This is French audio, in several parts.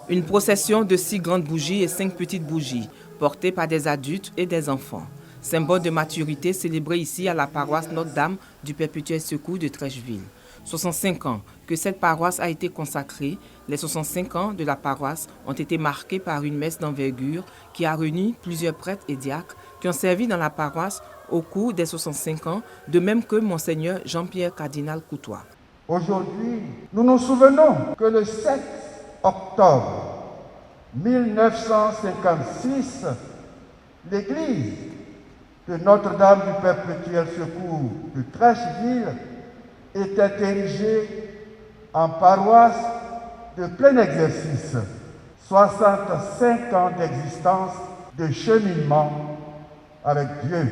Une procession de 6 grandes bougies et 5 petites bougies, portées par des adultes et des enfants. Symbole de maturité célébré ici à la paroisse Notre-Dame du Perpétuel Secours de Trècheville. 65 ans que cette paroisse a été consacrée, les 65 ans de la paroisse ont été marqués par une messe d'envergure qui a réuni plusieurs prêtres et diacres qui ont servi dans la paroisse au cours des 65 ans, de même que Monseigneur Jean-Pierre Cardinal Coutois. Aujourd'hui, nous nous souvenons que le 7 octobre 1956, l'église de Notre-Dame du Perpétuel Secours de Trècheville était érigée en paroisse de plein exercice. 65 ans d'existence, de cheminement avec Dieu.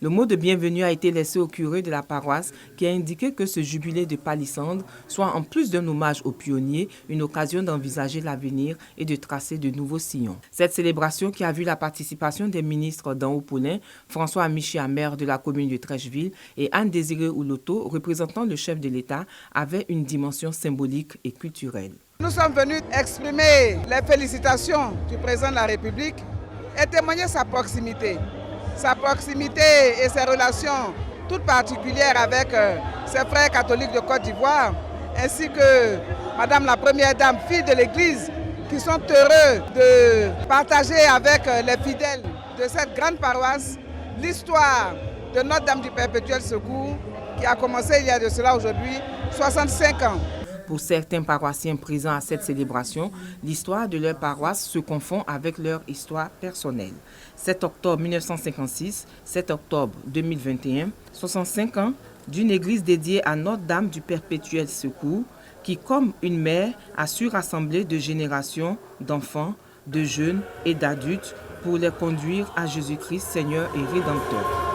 Le mot de bienvenue a été laissé au curé de la paroisse qui a indiqué que ce jubilé de palissandre soit en plus d'un hommage aux pionniers, une occasion d'envisager l'avenir et de tracer de nouveaux sillons. Cette célébration qui a vu la participation des ministres d'en Haut-Poulin, François Amichéa, maire de la commune de Trècheville, et Anne-Désirée Ouloto, représentant le chef de l'État, avait une dimension symbolique et culturelle. Nous sommes venus exprimer les félicitations du président de la République et témoigner sa proximité et ses relations toutes particulières avec ses frères catholiques de Côte d'Ivoire, ainsi que Madame la Première Dame, fille de l'Église, qui sont heureux de partager avec les fidèles de cette grande paroisse l'histoire de Notre-Dame du Perpétuel Secours qui a commencé il y a de cela aujourd'hui 65 ans. Pour certains paroissiens présents à cette célébration, l'histoire de leur paroisse se confond avec leur histoire personnelle. 7 octobre 1956, 7 octobre 2021, 65 ans d'une église dédiée à Notre-Dame du Perpétuel Secours qui, comme une mère, a su rassembler de générations d'enfants, de jeunes et d'adultes pour les conduire à Jésus-Christ, Seigneur et Rédempteur.